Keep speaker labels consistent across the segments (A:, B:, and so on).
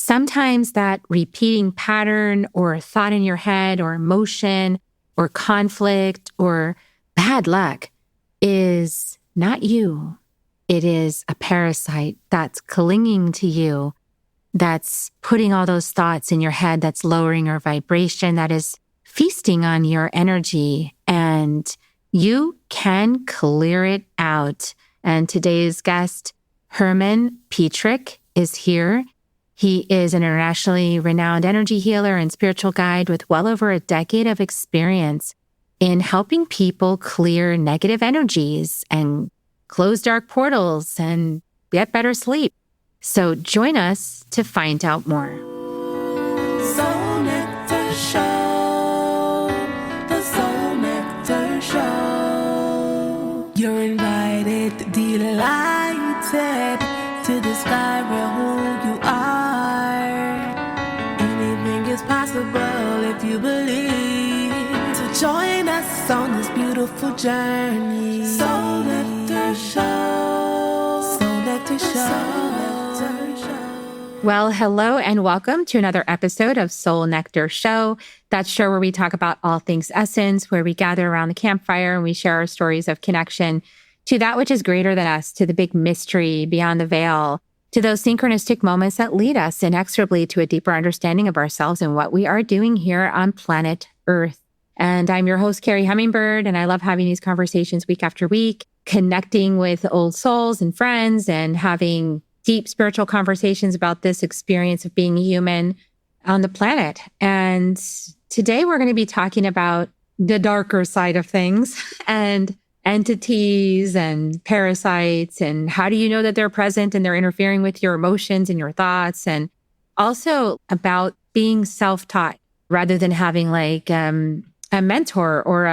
A: sometimes that repeating pattern or thought in your head or emotion or conflict or bad luck is not you. It is a parasite that's clinging to you, that's putting all those thoughts in your head, that's lowering your vibration, that is feasting on your energy. And you can clear it out. And today's guest, Herman Petrick, is here. He is an internationally renowned energy healer and spiritual guide with well over a decade of experience in helping people clear negative energies and close dark portals and get better sleep. So join us to find out more.
B: Soul Nectar Show, the Soul Nectar Show. You're invited, delighted to discover who you are. Anything is possible if you believe. So join us on this beautiful journey. Soul Nectar Show, Soul Nectar Show.
A: Well, hello and welcome to another episode of Soul Nectar Show. That show where we talk about all things essence, where we gather around the campfire and we share our stories of connection to that which is greater than us, to the big mystery beyond the veil, to those synchronistic moments that lead us inexorably to a deeper understanding of ourselves and what we are doing here on planet Earth. And I'm your host, Carrie Hummingbird, and I love having these conversations week after week, connecting with old souls and friends and having deep spiritual conversations about this experience of being human on the planet. And today we're going to be talking about the darker side of things and entities and parasites and how do you know that they're present and they're interfering with your emotions and your thoughts, and also about being self-taught rather than having like a mentor or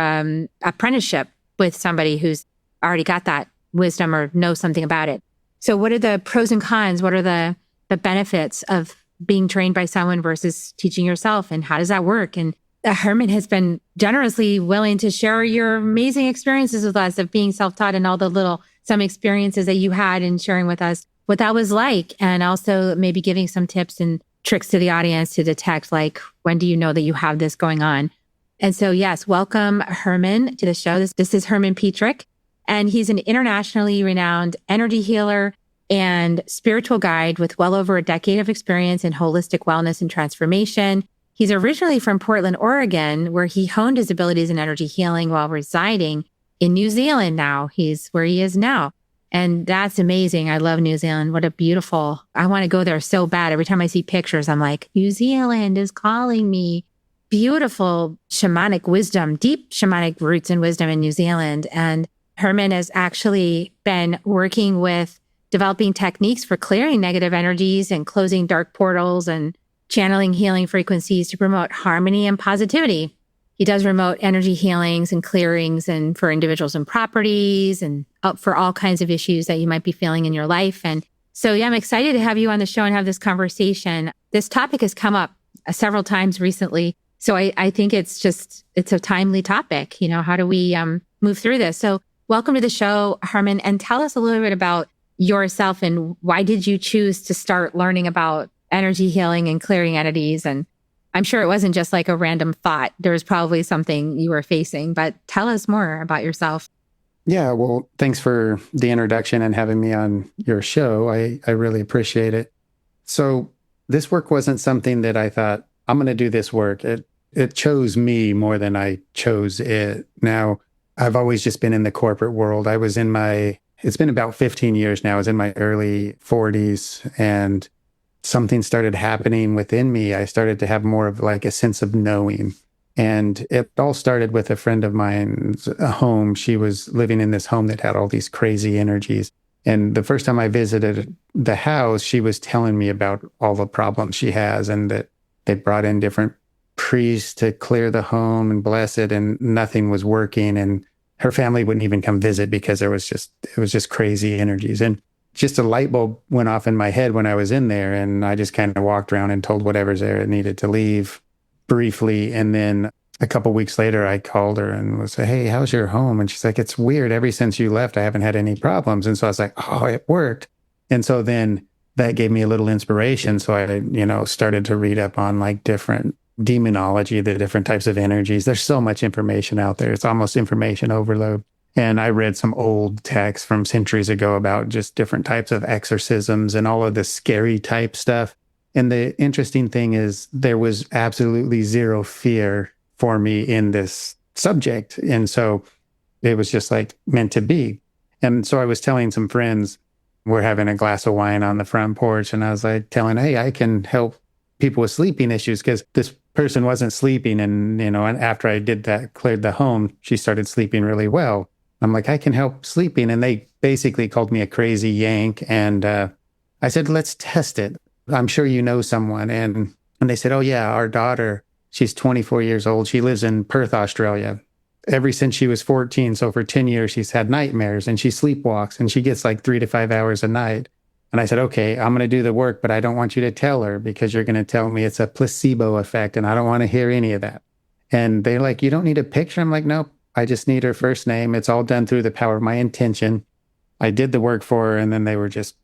A: apprenticeship with somebody who's already got that wisdom or knows something about it. So what are the pros and cons? What are the benefits of being trained by someone versus teaching yourself? And how does that work? And Herman has been generously willing to share your amazing experiences with us of being self-taught and all the some experiences that you had and sharing with us what that was like. And also maybe giving some tips and tricks to the audience to detect, like, when do you know that you have this going on? And so, yes, welcome Herman to the show. This is Herman Petrick. And he's an internationally renowned energy healer and spiritual guide with well over a decade of experience in holistic wellness and transformation. He's originally from Portland, Oregon, where he honed his abilities in energy healing while residing in New Zealand now. He's where he is now. And that's amazing. I love New Zealand. What a beautiful, I want to go there so bad. Every time I see pictures, I'm like, New Zealand is calling me. Beautiful shamanic wisdom, deep shamanic roots and wisdom in New Zealand. And Herman has actually been working with developing techniques for clearing negative energies and closing dark portals and channeling healing frequencies to promote harmony and positivity. He does remote energy healings and clearings and for individuals and properties and for all kinds of issues that you might be feeling in your life. And so, yeah, I'm excited to have you on the show and have this conversation. This topic has come up several times recently. So I think it's a timely topic. You know, how do we move through this? So welcome to the show, Herman, and tell us a little bit about yourself and why did you choose to start learning about energy healing and clearing entities? And I'm sure it wasn't just like a random thought. There was probably something you were facing, but tell us more about yourself.
C: Yeah, well, thanks for the introduction and having me on your show. I really appreciate it. So this work wasn't something that I thought, I'm going to do this work. It chose me more than I chose it. Now, I've always just been in the corporate world. It's been about 15 years now. I was in my early 40s and something started happening within me. I started to have more of like a sense of knowing. And it all started with a friend of mine's home. She was living in this home that had all these crazy energies. And the first time I visited the house, she was telling me about all the problems she has and that they brought in different priests to clear the home and bless it, and nothing was working. And her family wouldn't even come visit because it was just crazy energies. And just a light bulb went off in my head when I was in there. And I just kind of walked around and told whatever's there it needed to leave briefly. And then a couple weeks later, I called her and was like, hey, how's your home? And she's like, it's weird. Ever since you left, I haven't had any problems. And so I was like, oh, it worked. And so then that gave me a little inspiration. So I started to read up on like different demonology, the different types of energies. There's so much information out there. It's almost information overload. And I read some old texts from centuries ago about just different types of exorcisms and all of the scary type stuff. And the interesting thing is there was absolutely zero fear for me in this subject. And so it was just like meant to be. And so I was telling some friends, we're having a glass of wine on the front porch. And I was like telling, hey, I can help people with sleeping issues, because this person wasn't sleeping. And, and after I did that, cleared the home, she started sleeping really well. I'm like, I can help sleeping. And they basically called me a crazy Yank. And I said, let's test it. I'm sure you know someone. And they said, oh, yeah, our daughter, she's 24 years old. She lives in Perth, Australia. Ever since she was 14, so for 10 years, she's had nightmares, and she sleepwalks, and she gets like 3 to 5 hours a night. And I said, okay, I'm going to do the work, but I don't want you to tell her, because you're going to tell me it's a placebo effect, and I don't want to hear any of that. And they're like, you don't need a picture? I'm like, nope, I just need her first name. It's all done through the power of my intention. I did the work for her, and then they were just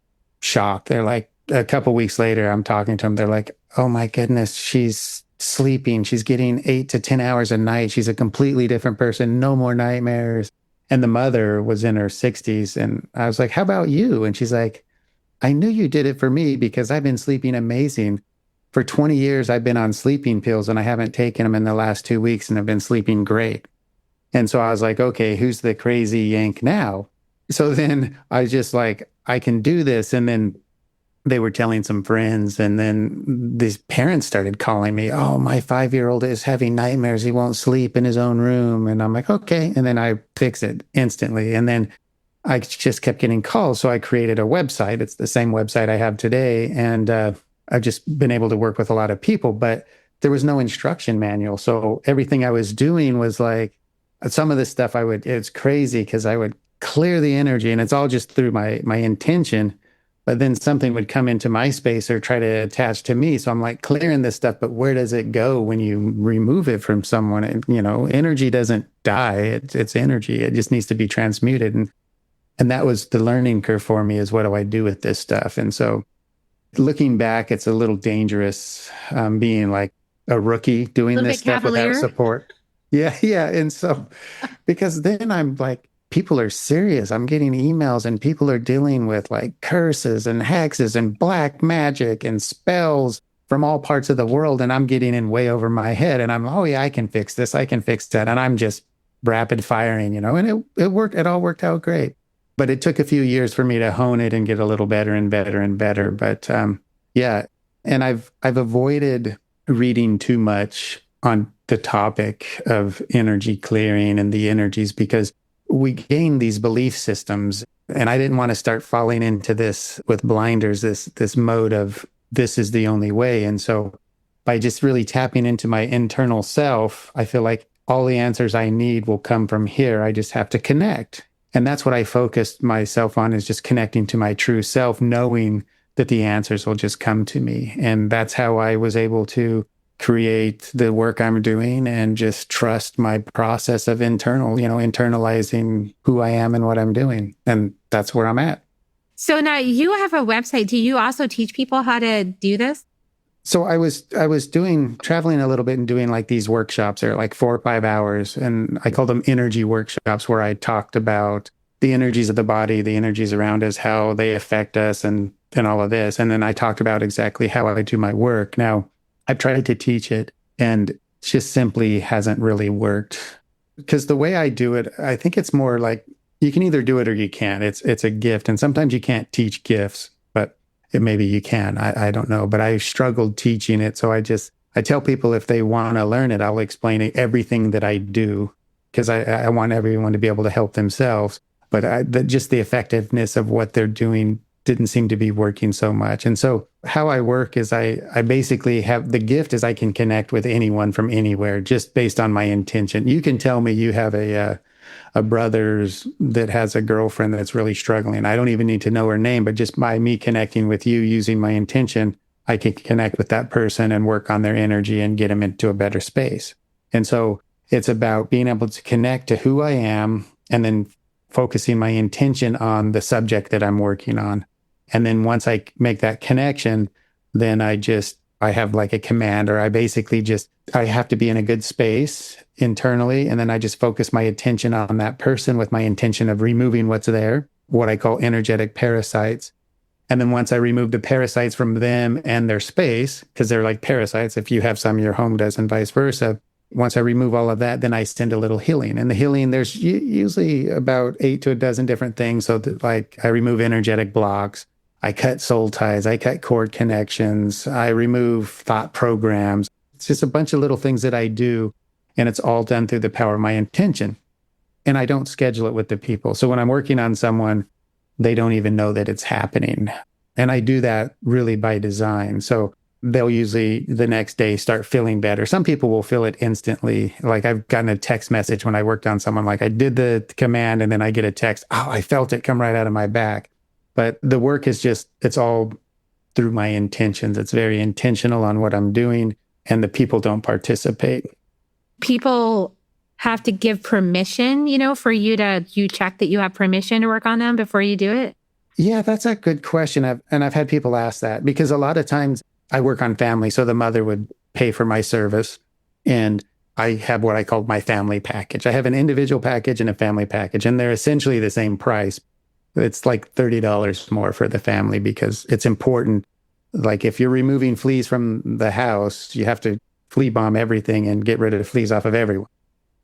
C: shocked. They're like, a couple weeks later, I'm talking to them. They're like, oh my goodness, she's sleeping. She's getting 8 to 10 hours a night. She's a completely different person. No more nightmares. And the mother was in her 60s. And I was like, how about you? And she's like, I knew you did it for me because I've been sleeping amazing. For 20 years, I've been on sleeping pills, and I haven't taken them in the last 2 weeks, and I've been sleeping great. And so I was like, okay, who's the crazy Yank now? So then I was just like, I can do this. And then they were telling some friends, and then these parents started calling me, oh, my 5-year-old is having nightmares. He won't sleep in his own room. And I'm like, okay. And then I fix it instantly. And then I just kept getting calls. So I created a website. It's the same website I have today. And I've just been able to work with a lot of people, but there was no instruction manual. So everything I was doing was like, some of this stuff it's crazy because I would clear the energy, and it's all just through my intention. But then something would come into my space or try to attach to me. So I'm like clearing this stuff, but where does it go when you remove it from someone? And, energy doesn't die. It's energy. It just needs to be transmuted. And that was the learning curve for me, is what do I do with this stuff? And so looking back, it's a little dangerous being like a rookie doing this stuff without support. Yeah. Yeah. And so, because then I'm like, people are serious. I'm getting emails, and people are dealing with like curses and hexes and black magic and spells from all parts of the world. And I'm getting in way over my head, and I'm, oh yeah, I can fix this. I can fix that. And I'm just rapid firing, and it worked. It all worked out great, but it took a few years for me to hone it and get a little better and better and better. But yeah. And I've avoided reading too much on the topic of energy clearing and the energies, because we gain these belief systems, and I didn't want to start falling into this with blinders, this mode of this is the only way. And so by just really tapping into my internal self, I feel like all the answers I need will come from here. I just have to connect. And that's what I focused myself on, is just connecting to my true self, knowing that the answers will just come to me. And that's how I was able to create the work I'm doing and just trust my process of internalizing who I am and what I'm doing. And that's where I'm at.
A: So now you have a website. Do you also teach people how to do this?
C: So I was traveling a little bit and doing like these workshops. They're like 4 or 5 hours. And I call them energy workshops, where I talked about the energies of the body, the energies around us, how they affect us, and all of this. And then I talked about exactly how I do my work. Now, I've tried to teach it, and it just simply hasn't really worked, because the way I do it, I think it's more like you can either do it or you can't. It's a gift. And sometimes you can't teach gifts, but maybe you can. I don't know. But I struggled teaching it. So I tell people, if they want to learn it, I'll explain everything that I do, because I want everyone to be able to help themselves. But just the effectiveness of what they're doing didn't seem to be working so much. And so how I work is I basically have the gift is I can connect with anyone from anywhere, just based on my intention. You can tell me you have a brother's that has a girlfriend that's really struggling. I don't even need to know her name, but just by me connecting with you using my intention, I can connect with that person and work on their energy and get them into a better space. And so it's about being able to connect to who I am, and then focusing my intention on the subject that I'm working on. And then once I make that connection, then I have like a command, or I have to be in a good space internally. And then I just focus my attention on that person with my intention of removing what's there, what I call energetic parasites. And then once I remove the parasites from them and their space, because they're like parasites, if you have some, your home does, and vice versa. Once I remove all of that, then I send a little healing. And the healing, there's usually about 8 to a dozen different things. So like I remove energetic blocks, I cut soul ties, I cut cord connections, I remove thought programs. It's just a bunch of little things that I do. And it's all done through the power of my intention. And I don't schedule it with the people. So when I'm working on someone, they don't even know that it's happening. And I do that really by design. So they'll usually the next day start feeling better. Some people will feel it instantly. Like I've gotten a text message when I worked on someone, like I did the command and then I get a text, oh, I felt it come right out of my back. But the work is it's all through my intentions. It's very intentional on what I'm doing, and the people don't participate.
A: People have to give permission, for you check that you have permission to work on them before you do it?
C: Yeah, that's a good question. I've had people ask that, because a lot of times I work on family. So the mother would pay for my service, and I have what I call my family package. I have an individual package and a family package, and they're essentially the same price. It's like $30 more for the family, because it's important. Like if you're removing fleas from the house, you have to flea bomb everything and get rid of the fleas off of everyone.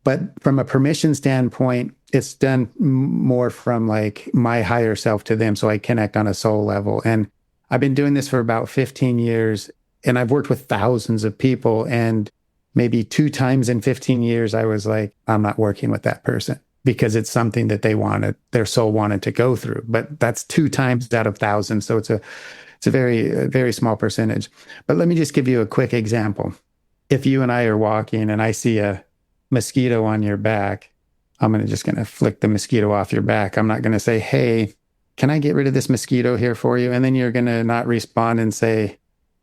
C: But from a permission standpoint, it's done more from like my higher self to them. So I connect on a soul level. And I've been doing this for about 15 years, and I've worked with thousands of people. And maybe 2 times in 15 years, I was like, I'm not working with that person, because it's something that their soul wanted to go through. But that's 2 times out of thousands. So it's a very, very small percentage. But let me just give you a quick example. If you and I are walking and I see a mosquito on your back, I'm just going to flick the mosquito off your back. I'm not going to say, hey, can I get rid of this mosquito here for you? And then you're going to not respond and say,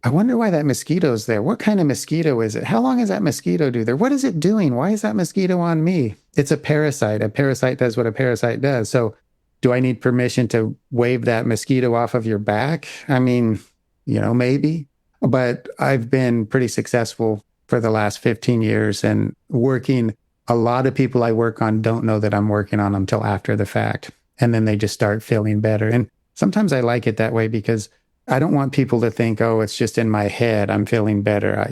C: I wonder why that mosquito's there. What kind of mosquito is it? How long has that mosquito do there? What is it doing? Why is that mosquito on me? It's a parasite. A parasite does what a parasite does. So do I need permission to wave that mosquito off of your back? I mean, maybe. But I've been pretty successful for the last 15 years and working. A lot of people I work on don't know that I'm working on them till after the fact. And then they just start feeling better. And sometimes I like it that way, because I don't want people to think, oh, it's just in my head, I'm feeling better,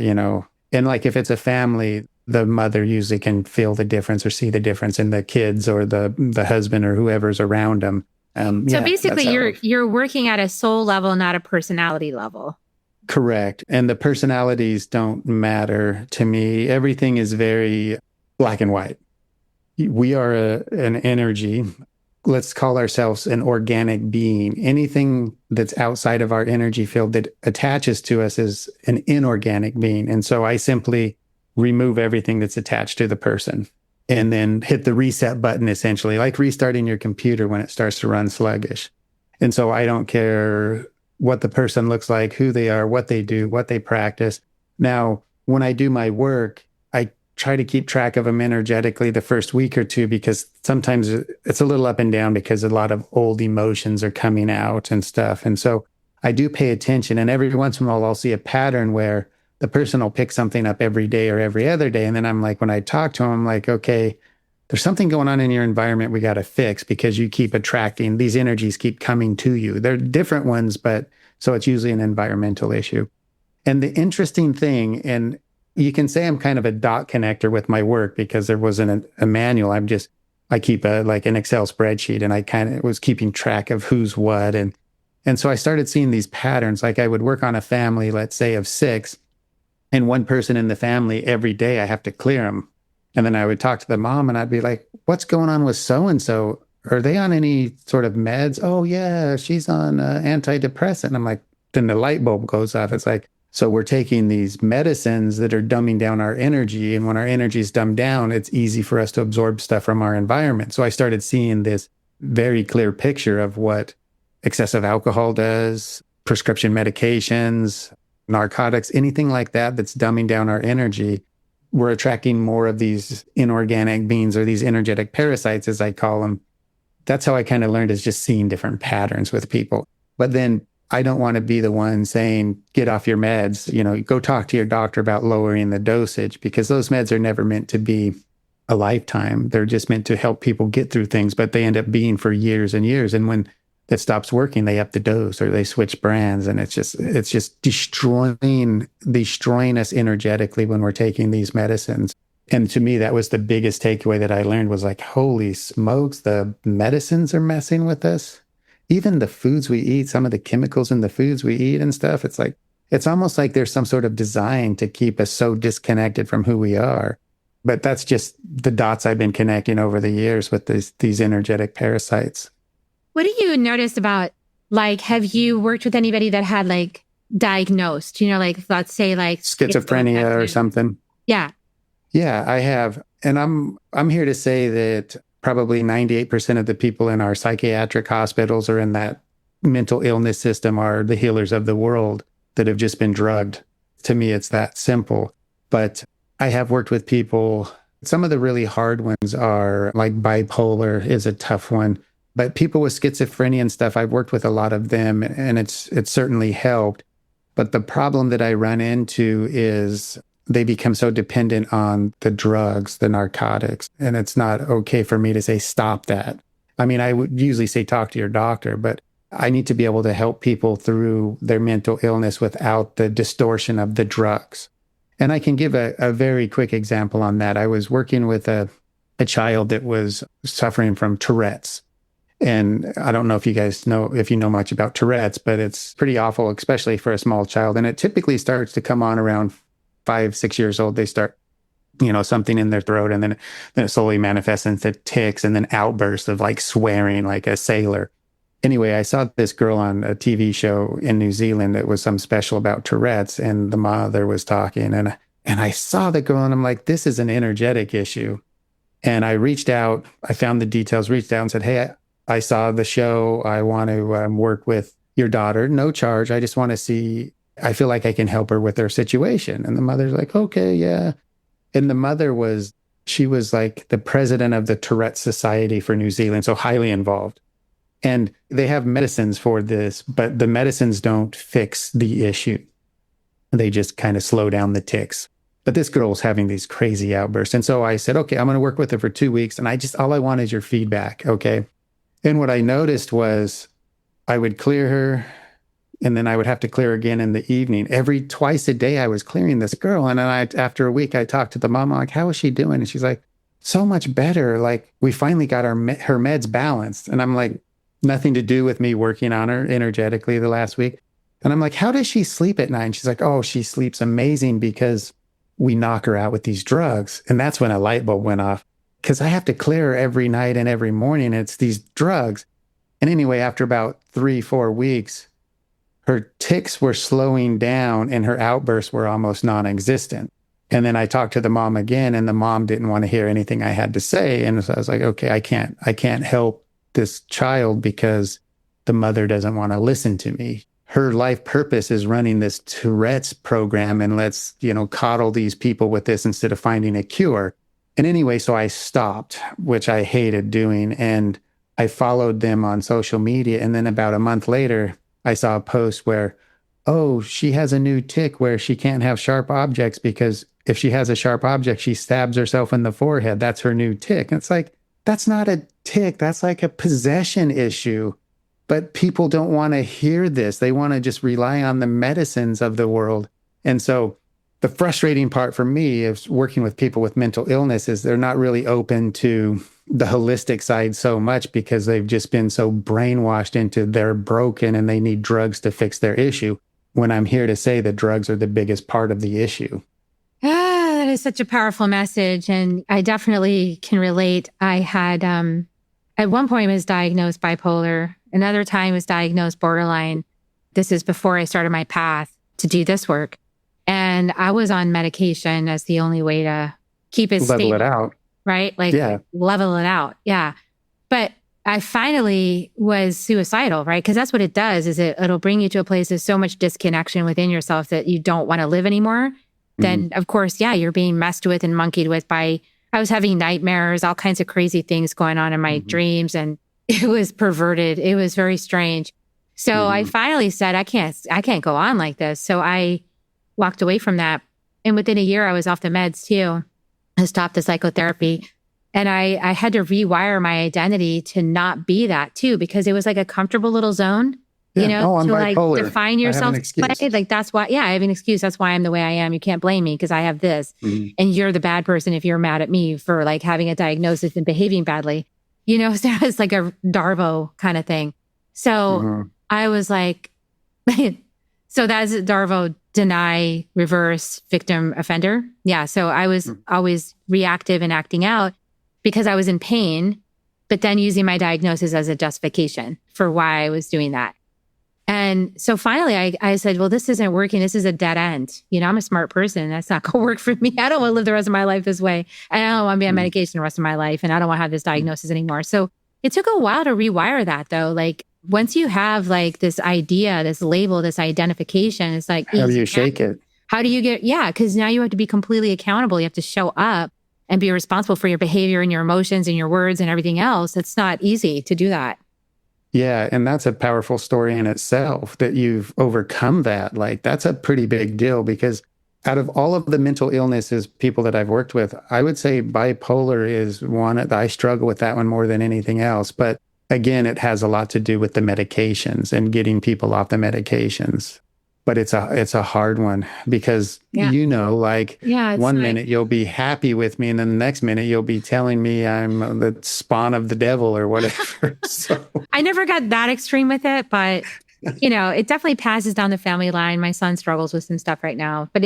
C: And like if it's a family, the mother usually can feel the difference or see the difference in the kids or the husband or whoever's around them.
A: So basically you're working at a soul level, not a personality level.
C: Correct. And the personalities don't matter to me. Everything is very black and white. We are an energy. Let's call ourselves an organic being. Anything that's outside of our energy field that attaches to us is an inorganic being. And so I simply remove everything that's attached to the person and then hit the reset button, essentially, like restarting your computer when it starts to run sluggish. And so I don't care what the person looks like, who they are, what they do, what they practice. Now, when I do my work, I try to keep track of them energetically the first week or 2, because sometimes it's a little up and down because a lot of old emotions are coming out and stuff. And so I do pay attention. And every once in a while, I'll see a pattern where the person will pick something up every day or every other day. And then I'm like, when I talk to them, I'm like, okay, there's something going on in your environment we got to fix, because you keep attracting, these energies keep coming to you. They're different ones, but so it's usually an environmental issue. And the interesting thing, and you can say I'm kind of a dot connector with my work, because there wasn't a manual. I keep like an Excel spreadsheet, and I kind of was keeping track of who's what. And so I started seeing these patterns. Like I would work on a family, let's say of 6, and one person in the family every day, I have to clear them. And then I would talk to the mom and I'd be like, what's going on with so-and-so? Are they on any sort of meds? Oh yeah, she's on antidepressant. And I'm like, then the light bulb goes off. It's like, so we're taking these medicines that are dumbing down our energy. And when our energy is dumbed down, it's easy for us to absorb stuff from our environment. So I started seeing this very clear picture of what excessive alcohol does, prescription medications, narcotics, anything like that that's dumbing down our energy. We're attracting more of these inorganic beings, or these energetic parasites, as I call them. That's how I kind of learned, is just seeing different patterns with people. But then I don't want to be the one saying, get off your meds, go talk to your doctor about lowering the dosage, because those meds are never meant to be a lifetime. They're just meant to help people get through things, but they end up being for years and years. And when it stops working, they up the dose or they switch brands. And it's just destroying us energetically when we're taking these medicines. And to me, that was the biggest takeaway that I learned, was like, holy smokes, the medicines are messing with us. Even the foods we eat, some of the chemicals in the foods we eat and stuff, it's almost like there's some sort of design to keep us so disconnected from who we are. But that's just the dots I've been connecting over the years with these energetic parasites.
A: What do you notice about, like, have you worked with anybody that had like diagnosed, like, let's say like
C: schizophrenia or something?
A: Yeah.
C: Yeah, I have. And I'm here to say that probably 98% of the people in our psychiatric hospitals or in that mental illness system are the healers of the world that have just been drugged. To me, it's that simple. But I have worked with people. Some of the really hard ones are like bipolar is a tough one. But people with schizophrenia and stuff, I've worked with a lot of them, and it's certainly helped. But the problem that I run into is they become so dependent on the drugs, the narcotics, and it's not okay for me to say, stop that. I mean, I would usually say, talk to your doctor, but I need to be able to help people through their mental illness without the distortion of the drugs. And I can give a very quick example on that. I was working with a child that was suffering from Tourette's. And I don't know if you guys know, if you know much about Tourette's, but it's pretty awful, especially for a small child. And it typically starts to come on around 5-6 years old. They start, something in their throat, and then it slowly manifests into tics and then outbursts of like swearing like a sailor. Anyway, I saw this girl on a TV show in New Zealand that was some special about Tourette's, and the mother was talking, and I saw the girl, and I'm like, this is an energetic issue. And I reached out, I found the details, reached out and said, hey, I saw the show. I want to work with your daughter, no charge. I just want to see, I feel like I can help her with her situation. And the mother's like, okay, yeah. And the mother she was like the president of the Tourette Society for New Zealand, so highly involved. And they have medicines for this, but the medicines don't fix the issue. They just kind of slow down the tics. But this girl's having these crazy outbursts. And so I said, okay, I'm going to work with her for 2 weeks. And all I want is your feedback. Okay. And what I noticed was I would clear her, and then I would have to clear again in the evening. Twice a day, I was clearing this girl. And then after a week, I talked to the mom, I'm like, how is she doing? And she's like, so much better. Like, we finally got her meds balanced. And I'm like, nothing to do with me working on her energetically the last week. And I'm like, how does she sleep at night? And she's like, oh, she sleeps amazing because we knock her out with these drugs. And that's when a light bulb went off, because I have to clear her every night and every morning. It's these drugs. And anyway, after about 3-4 weeks, her tics were slowing down and her outbursts were almost non-existent. And then I talked to the mom again, and the mom didn't want to hear anything I had to say. And so I was like, okay, I can't help this child because the mother doesn't want to listen to me. Her life purpose is running this Tourette's program, and let's, coddle these people with this instead of finding a cure. And anyway, so I stopped, which I hated doing. And I followed them on social media. And then about a month later, I saw a post where, oh, she has a new tic where she can't have sharp objects, because if she has a sharp object, she stabs herself in the forehead. That's her new tic. And it's like, that's not a tic. That's like a possession issue. But people don't want to hear this. They want to just rely on the medicines of the world. And so the frustrating part for me is working with people with mental illness is they're not really open to the holistic side so much, because they've just been so brainwashed into they're broken and they need drugs to fix their issue, when I'm here to say that drugs are the biggest part of the issue.
A: That is such a powerful message. And I definitely can relate. I had, at one point was diagnosed bipolar. Another time was diagnosed borderline. This is before I started my path to do this work. And I was on medication as the only way to keep it
C: level
A: stable,
C: it out.
A: Right? Like, level it out. Yeah. But I finally was suicidal, right? Because that's what it does, is it'll bring you to a place of so much disconnection within yourself that you don't want to live anymore. Then, of course, you're being messed with and monkeyed with I was having nightmares, all kinds of crazy things going on in my dreams. And it was perverted. It was very strange. So I finally said, I can't go on like this. So I walked away from that. And within a year, I was off the meds too. I stopped the psychotherapy. And I had to rewire my identity to not be that too, because it was like a comfortable little zone, you know,
C: I'm
A: to like
C: bipolar.
A: define yourself. Like, that's why, I have an excuse. That's why I'm the way I am. You can't blame me because I have this. And you're the bad person if you're mad at me for like having a diagnosis and behaving badly, you know, so it's like a Darvo kind of thing. So I was like, so that's Darvo, deny, reverse, victim, offender. Yeah. So I was always reactive and acting out because I was in pain, but then using my diagnosis as a justification for why I was doing that. And so finally I said, well, this isn't working. This is a dead end. You know, I'm a smart person. That's not going to work for me. I don't want to live the rest of my life this way. And I don't want to be on medication the rest of my life. And I don't want to have this diagnosis anymore. So it took a while to rewire that though. Like once you have like this idea, this label, this identification, it's like,
C: how do you shake it?
A: How do you get, because now you have to be completely accountable. You have to show up and be responsible for your behavior and your emotions and your words and everything else. It's not easy to do that.
C: Yeah. And that's a powerful story in itself that you've overcome that. Like, that's a pretty big deal because out of all of the mental illnesses, people that I've worked with, I would say bipolar is one. I struggle with that one more than anything else. But again, it has a lot to do with the medications and getting people off the medications. But it's a hard one because, you know, like one minute you'll be happy with me and then the next minute you'll be telling me I'm the spawn of the devil or whatever. So
A: I never got that extreme with it, but, you know, it definitely passes down the family line. My son struggles with some stuff right now, but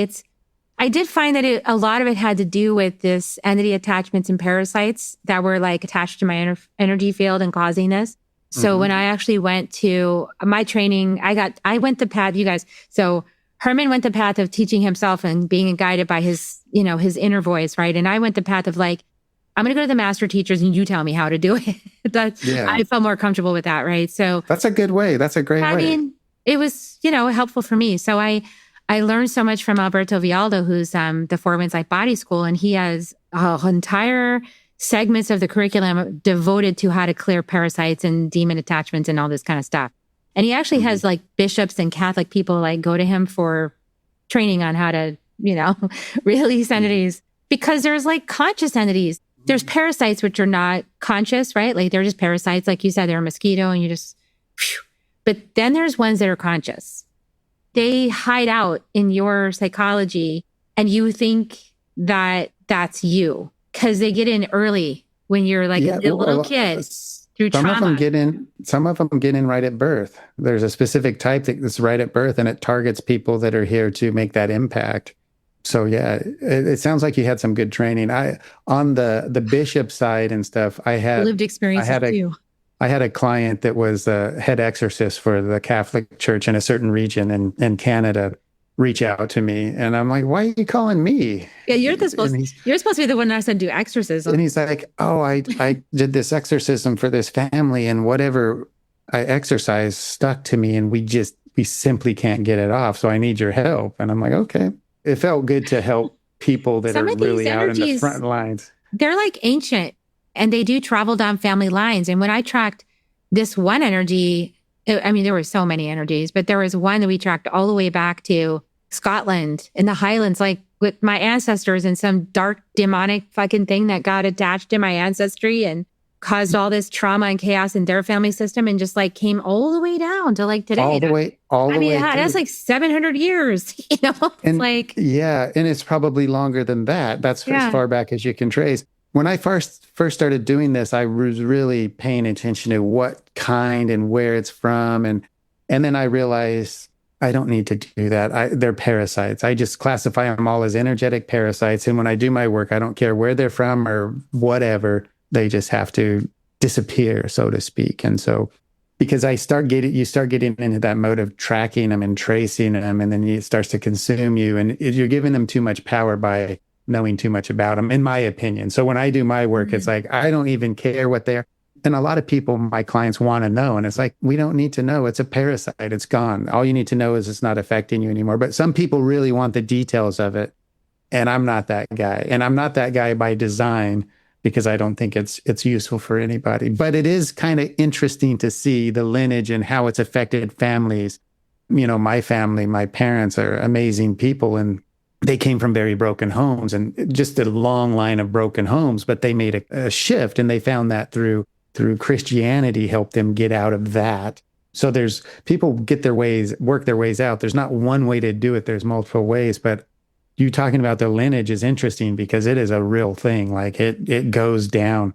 A: I did find that a lot of it had to do with this entity attachments and parasites that were like attached to my energy field and causing this. So when I actually went to my training, I went the path, you guys. So Herman went the path of teaching himself and being guided by his, you know, his inner voice, right? And I went the path of like, I'm going to go to the master teachers and you tell me how to do it. I felt more comfortable with that, right? So
C: that's a good way. That's a great way.
A: I mean, it was, you know, helpful for me. So I learned so much from Alberto Vialdo, who's the Four Winds Light Body School, and he has entire segments of the curriculum devoted to how to clear parasites and demon attachments and all this kind of stuff. And he actually has like bishops and Catholic people like go to him for training on how to, you know, release entities because there's like conscious entities. There's parasites, which are not conscious, right? Like they're just parasites. Like you said, they're a mosquito and you just, but then there's ones that are conscious. They hide out in your psychology and you think that that's you. Because they get in early when you're like a little kid through trauma.
C: Some of them get in right at birth. There's a specific type that's right at birth, and it targets people that are here to make that impact. So yeah, it sounds like you had some good training. On the bishop side and stuff, I had
A: lived experience too.
C: I had a client that was a head exorcist for the Catholic Church in a certain region in Canada. Reach out to me. And I'm like, why are you calling me?
A: Yeah, you're supposed to be the one that said do exorcism.
C: And he's like, oh, I did this exorcism for this family and whatever I exorcised stuck to me and we simply can't get it off. So I need your help. And I'm like, okay. It felt good to help people that are really out in the front lines.
A: They're like ancient and they do travel down family lines. And when I tracked this one energy, I mean, there were so many energies, but there was one that we tracked all the way back to Scotland in the Highlands, like with my ancestors and some dark demonic fucking thing that got attached to my ancestry and caused all this trauma and chaos in their family system and just like came all the way down to like today.
C: All the way.
A: That's like 700 years, you know,
C: and it's probably longer than that. That's as far back as you can trace. When I first started doing this, I was really paying attention to what kind and where it's from. And then I realized I don't need to do that. They're parasites. I just classify them all as energetic parasites. And when I do my work, I don't care where they're from or whatever. They just have to disappear, so to speak. And so because you start getting into that mode of tracking them and tracing them, and then it starts to consume you. And you're giving them too much power by knowing too much about them, in my opinion. So when I do my work, it's like, I don't even care what they're. And a lot of people, my clients, want to know. And it's like, we don't need to know. It's a parasite. It's gone. All you need to know is it's not affecting you anymore. But some people really want the details of it. And I'm not that guy. And I'm not that guy by design. because I don't think it's useful for anybody. But it is kind of interesting to see the lineage and how it's affected families. My family, my parents are amazing people, and they came from very broken homes and just a long line of broken homes, but they made a shift, and they found that through Christianity helped them get out of that. So there's people work their ways out. There's not one way to do it. There's multiple ways, but you talking about the lineage is interesting because it is a real thing. Like it goes down.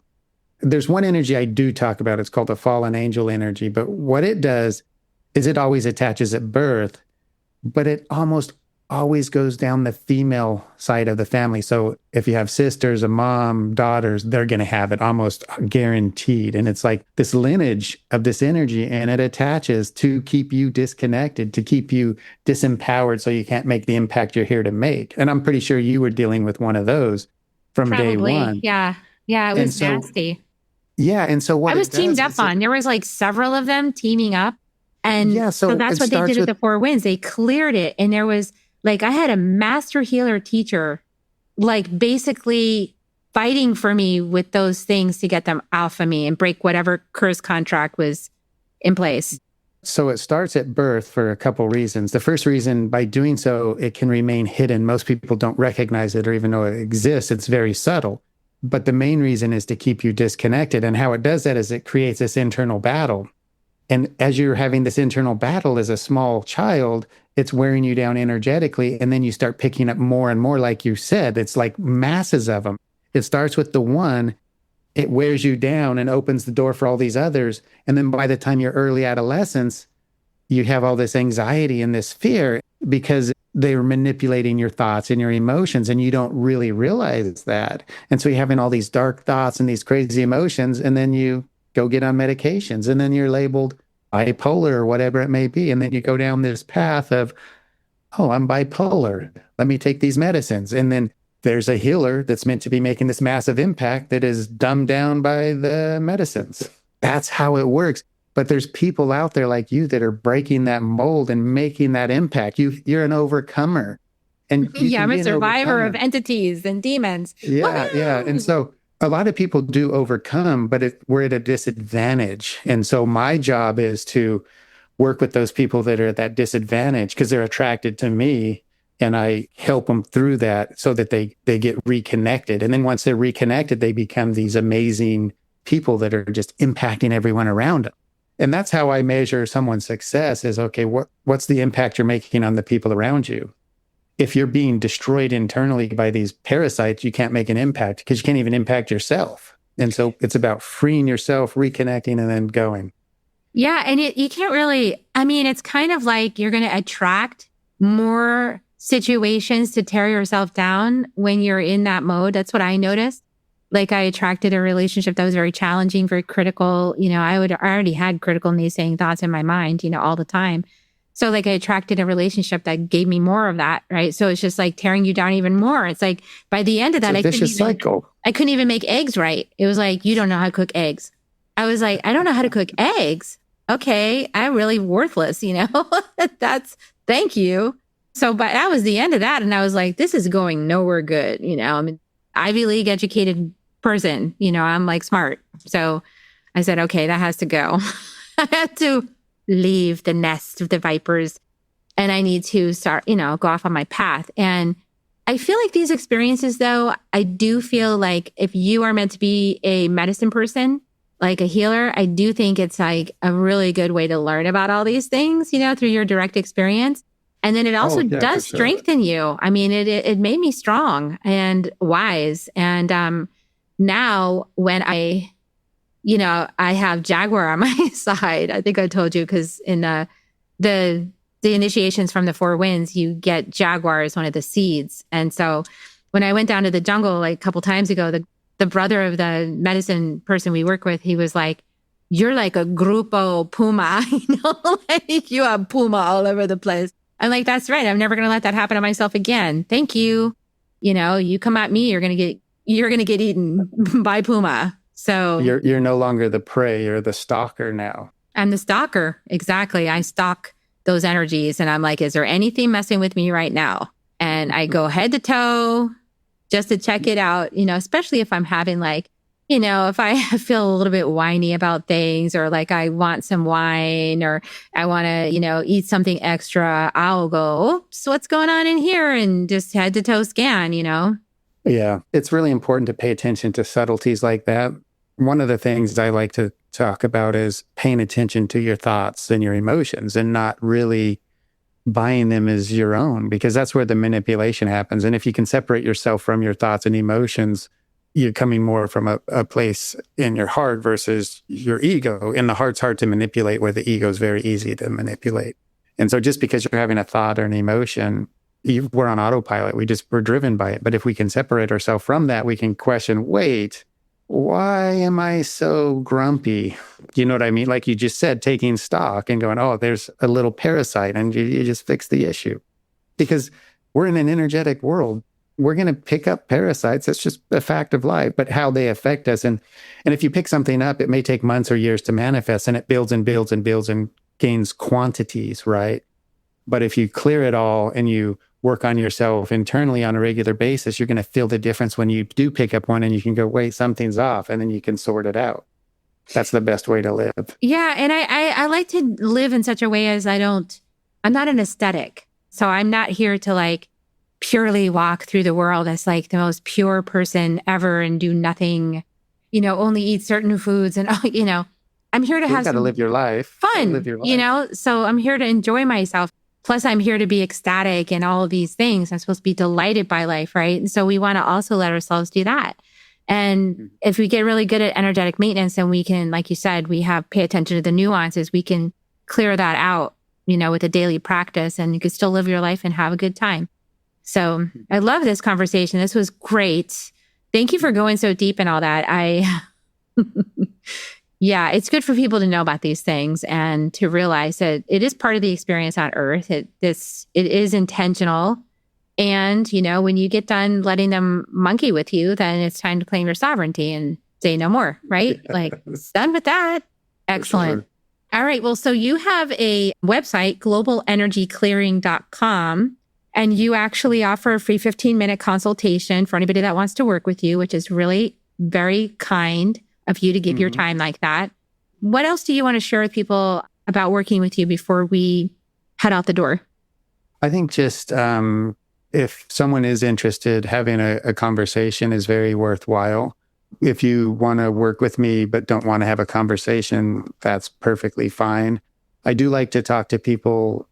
C: There's one energy I do talk about. It's called the fallen angel energy. But what it does is it always attaches at birth, but it almost always goes down the female side of the family. So if you have sisters, a mom, daughters, they're going to have it almost guaranteed. And it's like this lineage of this energy, and it attaches to keep you disconnected, to keep you disempowered so you can't make the impact you're here to make. And I'm pretty sure you were dealing with one of those from day one.
A: Yeah. Yeah, it was nasty.
C: Yeah. And so what
A: I was teamed up on. There was like several of them teaming up. And so that's what they did with the Four Winds. They cleared it. And there was like, I had a master healer teacher, like basically fighting for me with those things to get them off of me and break whatever curse contract was in place.
C: So it starts at birth for a couple reasons. The first reason, by doing so, it can remain hidden. Most people don't recognize it or even know it exists. It's very subtle. But the main reason is to keep you disconnected. And how it does that is it creates this internal battle. And as you're having this internal battle as a small child, it's wearing you down energetically. And then you start picking up more and more, like you said. It's like masses of them. It starts with the one, it wears you down and opens the door for all these others. And then by the time you're early adolescence, you have all this anxiety and this fear because they were manipulating your thoughts and your emotions, and you don't really realize that. And so you're having all these dark thoughts and these crazy emotions, and then you go get on medications, and then you're labeled bipolar or whatever it may be. And then you go down this path of, oh, I'm bipolar. Let me take these medicines. And then there's a healer that's meant to be making this massive impact that is dumbed down by the medicines. That's how it works. But there's people out there like you that are breaking that mold and making that impact. You're an overcomer. And
A: I'm a survivor of entities and demons.
C: Yeah,
A: Woo-hoo!
C: yeah. And so a lot of people do overcome, but we're at a disadvantage. And so my job is to work with those people that are at that disadvantage because they're attracted to me, and I help them through that so that they get reconnected. And then once they're reconnected, they become these amazing people that are just impacting everyone around them. And that's how I measure someone's success is, okay, what's the impact you're making on the people around you? If you're being destroyed internally by these parasites, you can't make an impact because you can't even impact yourself. And so it's about freeing yourself, reconnecting, and then going.
A: Yeah. And you can't really, it's kind of like you're going to attract more situations to tear yourself down when you're in that mode. That's what I noticed. Like I attracted a relationship that was very challenging, very critical. I already had critical naysaying thoughts in my mind, all the time. So like I attracted a relationship that gave me more of that, right? So it's just like tearing you down even more. It's like by the end of that,
C: it's a vicious cycle.
A: I couldn't even make eggs right. It was like, you don't know how to cook eggs. I was like, I don't know how to cook eggs. Okay, I'm really worthless, thank you. So, but that was the end of that. And I was like, this is going nowhere good. I'm an Ivy League educated person, I'm like smart. So I said, okay, that has to go. I had to leave the nest of the vipers and I need to start, go off on my path. And I feel like these experiences though, I do feel like if you are meant to be a medicine person, like a healer, I do think it's like a really good way to learn about all these things, through your direct experience. And then it also does strengthen you. It made me strong and wise. And now when I have Jaguar on my side. I think I told you because in the initiations from the Four Winds, you get Jaguar as one of the seeds. And so when I went down to the jungle like a couple times ago, the brother of the medicine person we work with, he was like, "You're like a grupo puma, like you have puma all over the place." I'm like, "That's right. I'm never going to let that happen to myself again. Thank you. You come at me, you're going to get eaten by puma." So
C: you're no longer the prey, you're the stalker now.
A: I'm the stalker. Exactly. I stalk those energies and I'm like, is there anything messing with me right now? And I go head to toe just to check it out, especially if I'm having like if I feel a little bit whiny about things, or like I want some wine, or I want to, eat something extra, I'll go, oops, what's going on in here? And just head to toe scan.
C: Yeah, it's really important to pay attention to subtleties like that. One of the things I like to talk about is paying attention to your thoughts and your emotions and not really buying them as your own, because that's where the manipulation happens. And if you can separate yourself from your thoughts and emotions, you're coming more from a place in your heart versus your ego. And the heart's hard to manipulate, where the ego is very easy to manipulate. And so just because you're having a thought or an emotion, we're on autopilot. We're driven by it. But if we can separate ourselves from that, we can question, wait, why am I so grumpy? You know what I mean? Like you just said, taking stock and going, oh, there's a little parasite, and you just fix the issue. Because we're in an energetic world. We're going to pick up parasites. That's just a fact of life, but how they affect us. And if you pick something up, it may take months or years to manifest, and it builds and builds and builds and gains quantities, right? But if you clear it all and you work on yourself internally on a regular basis, you're going to feel the difference when you do pick up one, and you can go, wait, something's off, and then you can sort it out. That's the best way to live.
A: Yeah. And I like to live in such a way as I'm not an aesthetic. So I'm not here to like purely walk through the world as like the most pure person ever and do nothing, only eat certain foods. And, I'm here to have
C: got to live your life.
A: Fun,
C: live your life.
A: So I'm here to enjoy myself. Plus, I'm here to be ecstatic and all of these things. I'm supposed to be delighted by life, right? And so we want to also let ourselves do that. And if we get really good at energetic maintenance, then we can, like you said, pay attention to the nuances. We can clear that out, with a daily practice, and you can still live your life and have a good time. So I love this conversation. This was great. Thank you for going so deep in all that. Yeah, it's good for people to know about these things and to realize that it is part of the experience on Earth. It is intentional. And, when you get done letting them monkey with you, then it's time to claim your sovereignty and say no more, right? Like, done with that. Excellent. Sure. All right. Well, so you have a website, globalenergyclearing.com, and you actually offer a free 15-minute consultation for anybody that wants to work with you, which is really very kind of you to give your time like that. What else do you want to share with people about working with you before we head out the door?
C: I think just if someone is interested, having a conversation is very worthwhile. If you want to work with me but don't want to have a conversation, that's perfectly fine. I do like to talk to people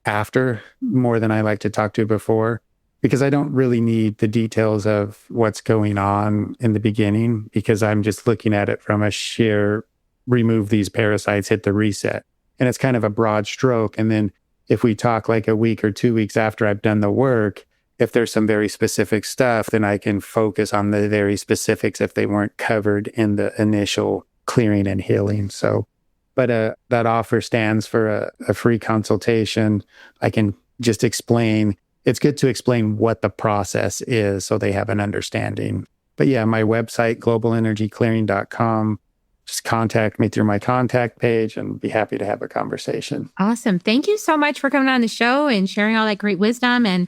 C: after more than I like to talk to before, because I don't really need the details of what's going on in the beginning, because I'm just looking at it from a sheer remove these parasites, hit the reset. And it's kind of a broad stroke. And then if we talk like a week or 2 weeks after I've done the work, if there's some very specific stuff, then I can focus on the very specifics if they weren't covered in the initial clearing and healing. So, but that offer stands for a free consultation. I can just explain. It's good to explain what the process is so they have an understanding. But yeah, my website, globalenergyclearing.com. Just contact me through my contact page and be happy to have a conversation.
A: Awesome. Thank you so much for coming on the show and sharing all that great wisdom and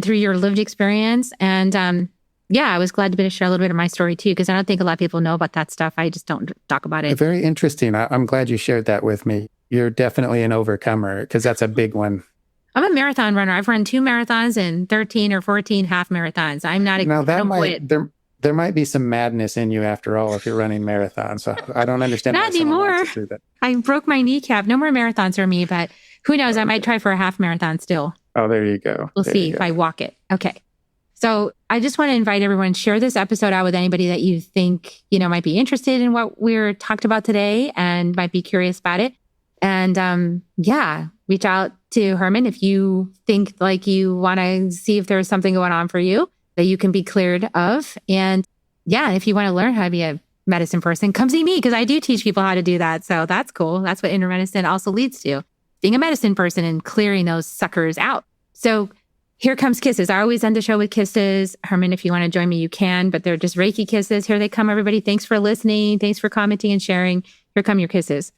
A: through your lived experience. And I was glad to be able to share a little bit of my story too, because I don't think a lot of people know about that stuff. I just don't talk about it.
C: Very interesting. I'm glad you shared that with me. You're definitely an overcomer, because that's a big one.
A: I'm a marathon runner. I've run 2 marathons and 13 or 14 half marathons. I'm not
C: now that there might be some madness in you after all if you're running marathons. So I don't understand.
A: Not anymore. I broke my kneecap. No more marathons for me, but who knows? I might try for a half marathon still.
C: Oh, there you go.
A: We'll see if I walk it. Okay. So I just want to invite everyone, share this episode out with anybody that you think, might be interested in what we're talked about today and might be curious about it. And reach out to Herman if you think like you want to see if there's something going on for you that you can be cleared of. And if you want to learn how to be a medicine person, come see me, because I do teach people how to do that. So that's cool. That's what inner medicine also leads to, being a medicine person and clearing those suckers out. So here comes kisses. I always end the show with kisses. Herman, if you want to join me, you can, but they're just Reiki kisses. Here they come, everybody. Thanks for listening. Thanks for commenting and sharing. Here come your kisses.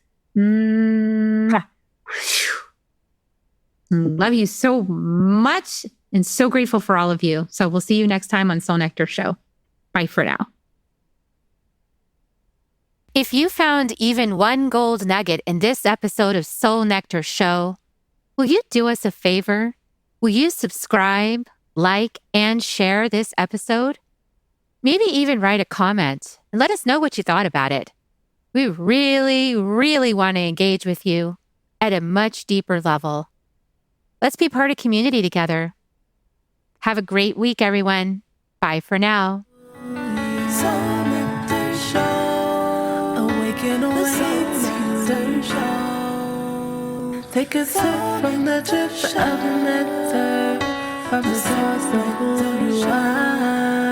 A: Love you so much and so grateful for all of you. So we'll see you next time on Soul Nectar Show. Bye for now. If you found even one gold nugget in this episode of Soul Nectar Show, will you do us a favor? Will you subscribe, like, and share this episode? Maybe even write a comment and let us know what you thought about it. We really, really want to engage with you at a much deeper level. Let's be part of community together. Have a great week, everyone. Bye for now.
B: Soul Nectar Show. Awaken, Nectar Show. Take a sip from the drip of nectar from the source of who you are.